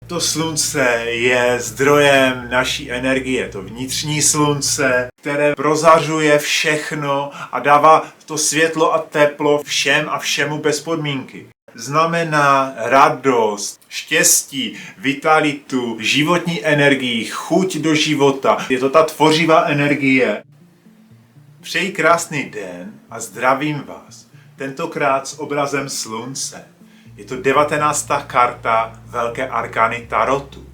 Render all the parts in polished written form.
To slunce je zdrojem naší energie, to vnitřní slunce, které prozařuje všechno a dává to světlo a teplo všem a všemu bez podmínky. Znamená radost, štěstí, vitalitu, životní energii, chuť do života. Je to ta tvořivá energie. Přeji krásný den a zdravím vás. Tentokrát s obrazem slunce. Je to 19. karta Velké arkány Tarotu.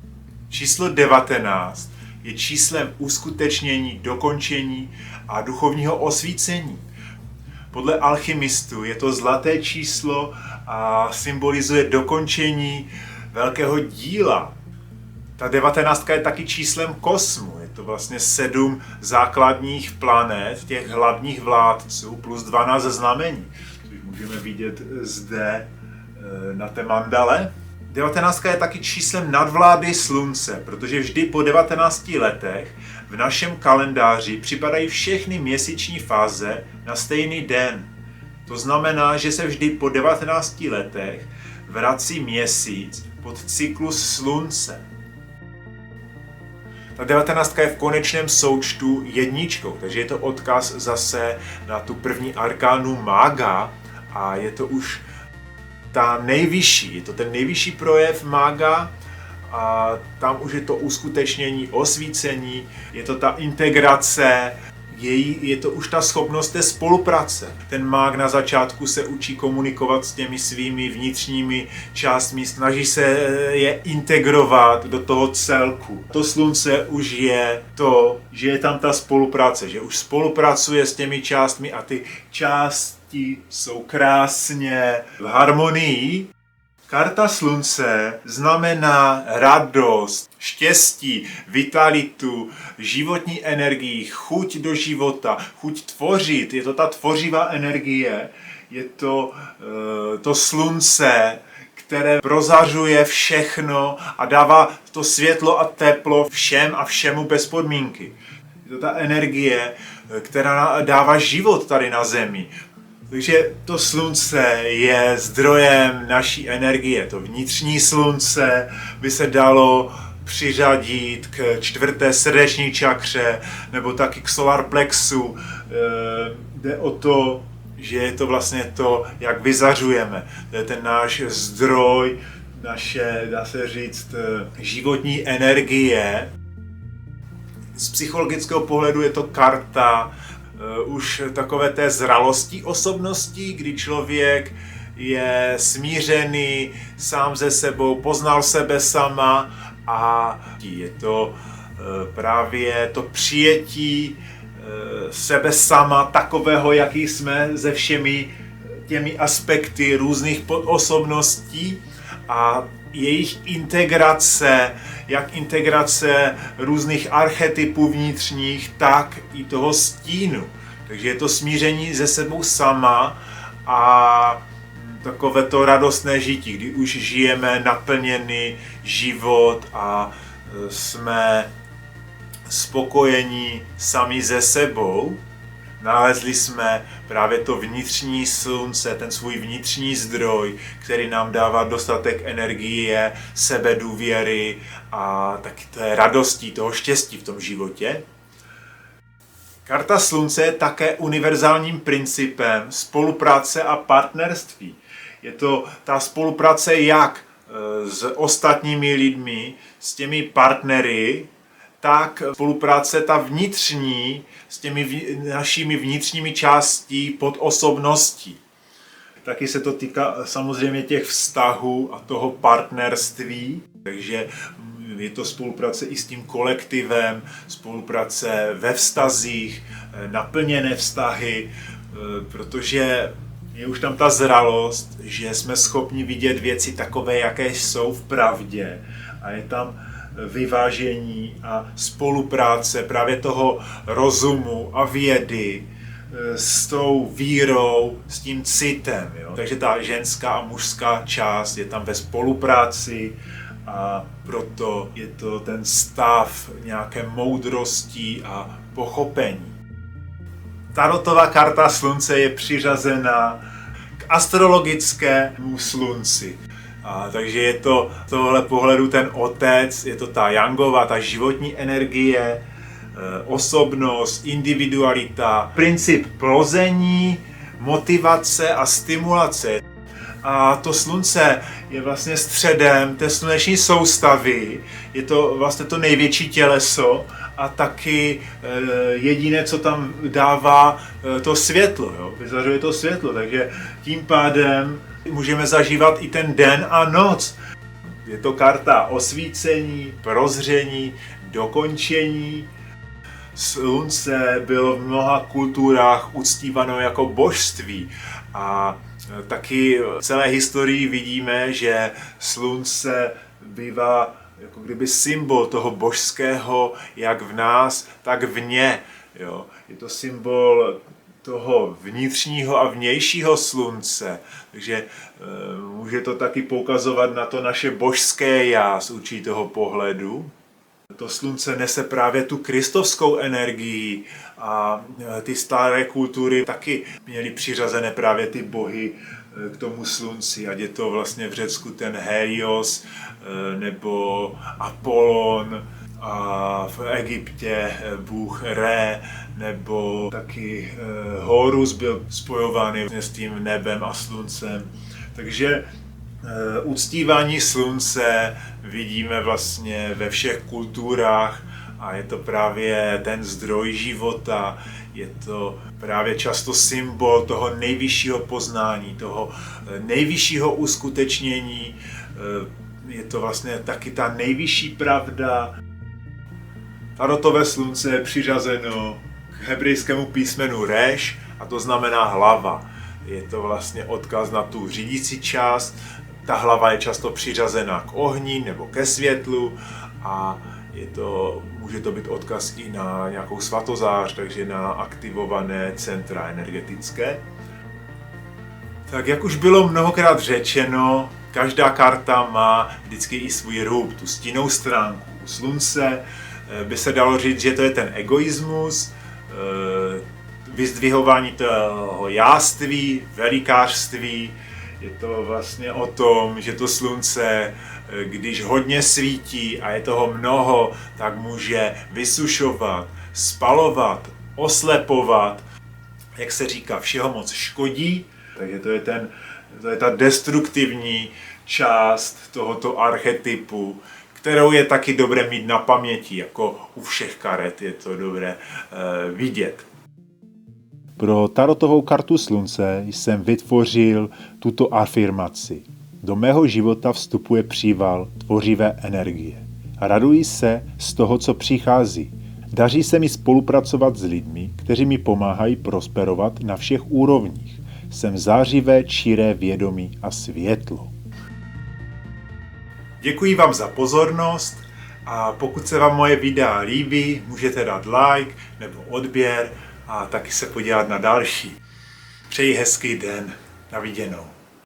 Číslo 19 je číslem uskutečnění, dokončení a duchovního osvícení. Podle alchymistů je to zlaté číslo a symbolizuje dokončení velkého díla. Ta 19 je taky číslem kosmu. Je to vlastně 7 základních planet, těch hlavních vládců, plus 12 znamení. Což můžeme vidět zde na té mandale. 19 je taky číslem nadvlády slunce, protože vždy po 19 letech v našem kalendáři připadají všechny měsíční fáze na stejný den. To znamená, že se vždy po 19 letech vrací měsíc pod cyklus slunce. Ta 19 je v konečném součtu jedničkou, takže je to odkaz zase na tu první arkánu mága a je to už ta nejvyšší, je to ten nejvyšší projev mága a tam už je to uskutečnění, osvícení, je to ta integrace, je to už ta schopnost té spolupráce. Ten mág na začátku se učí komunikovat s těmi svými vnitřními částmi, snaží se je integrovat do toho celku. To slunce už je to, že je tam ta spolupráce, že už spolupracuje s těmi částmi a ty části jsou krásně v harmonii. Karta slunce znamená radost, štěstí, vitalitu, životní energii, chuť do života, chuť tvořit. Je to ta tvořivá energie, je to to slunce, které prozařuje všechno a dává to světlo a teplo všem a všemu bez podmínky. Je to ta energie, která dává život tady na zemi. Takže to slunce je zdrojem naší energie. To vnitřní slunce by se dalo přiřadit k 4. srdeční čakře nebo taky k solar plexu. Jde o to, že je to vlastně to, jak vyzařujeme. To je ten náš zdroj, naše, dá se říct, životní energie. Z psychologického pohledu je to karta už takové té zralosti osobností, kdy člověk je smířený sám se sebou, poznal sebe sama a je to právě to přijetí sebe sama, takového, jaký jsme, se všemi těmi aspekty různých osobností a jejich integrace, jak integrace různých archetypů vnitřních, tak i toho stínu. Takže je to smíření se sebou sama a takové to radostné žití, kdy už žijeme naplněný život a jsme spokojení sami se sebou. Nalezli jsme právě to vnitřní slunce, ten svůj vnitřní zdroj, který nám dává dostatek energie, sebedůvěry a taky té radosti, toho štěstí v tom životě. Karta slunce je také univerzálním principem spolupráce a partnerství. Je to ta spolupráce jak s ostatními lidmi, s těmi partnery, tak spolupráce ta vnitřní s těmi našimi vnitřními částí pod osobností. Taky se to týká samozřejmě těch vztahů a toho partnerství, takže je to spolupráce i s tím kolektivem, spolupráce ve vztazích, naplněné vztahy, protože je už tam ta zralost, že jsme schopni vidět věci takové, jaké jsou v pravdě a je tam vyvážení a spolupráce právě toho rozumu a vědy s tou vírou, s tím citem. Jo? Takže ta ženská a mužská část je tam ve spolupráci a proto je to ten stav nějaké moudrosti a pochopení. Tarotová karta slunce je přiřazena k astrologickému slunci. Takže je to z tohohle pohledu ten otec, je to ta Yangová, ta životní energie, osobnost, individualita, princip plození, motivace a stimulace. A to slunce je vlastně středem té sluneční soustavy, je to vlastně to největší těleso a taky jediné, co tam dává to světlo, jo? Vyzařuje to světlo, takže tím pádem můžeme zažívat i ten den a noc. Je to karta osvícení, prozření, dokončení. Slunce bylo v mnoha kulturách uctíváno jako božství a taky v celé historii vidíme, že slunce bývá jako kdyby symbol toho božského, jak v nás, tak v ně. Jo. Je to symbol toho vnitřního a vnějšího slunce, takže může to taky poukazovat na to naše božské já z určitého pohledu. To slunce nese právě tu kristovskou energii a ty staré kultury taky měly přiřazené právě ty bohy k tomu slunci, ať je to vlastně v Řecku ten Helios nebo Apollon a v Egyptě bůh Re nebo taky Horus byl spojovaný s tím nebem a sluncem. Takže uctívání slunce vidíme vlastně ve všech kulturách a je to právě ten zdroj života, je to právě často symbol toho nejvyššího poznání, toho nejvyššího uskutečnění, je to vlastně taky ta nejvyšší pravda. Tarotové slunce je přiřazeno k hebrejskému písmenu Reš a to znamená hlava. Je to vlastně odkaz na tu řídící část. Ta hlava je často přiřazena k ohni nebo ke světlu a může to být odkaz i na nějakou svatozář, takže na aktivované centra energetické. Tak jak už bylo mnohokrát řečeno, každá karta má vždycky i svůj rub, tu stinnou stránku. U slunce by se dalo říct, že to je ten egoismus, vyzdvihování toho jáství, velikářství. Je to vlastně o tom, že to slunce, když hodně svítí a je toho mnoho, tak může vysušovat, spalovat, oslepovat. Jak se říká, všeho moc škodí. Takže to je ta destruktivní část tohoto archetypu, kterou je taky dobré mít na paměti, jako u všech karet je to dobré vidět. Pro tarotovou kartu slunce jsem vytvořil tuto afirmaci. Do mého života vstupuje příval tvořivé energie. Raduji se z toho, co přichází. Daří se mi spolupracovat s lidmi, kteří mi pomáhají prosperovat na všech úrovních. Jsem zářivé, čiré vědomí a světlo. Děkuji vám za pozornost a pokud se vám moje videa líbí, můžete dát like nebo odběr a taky se podívat na další. Přeji hezký den. Na viděnou.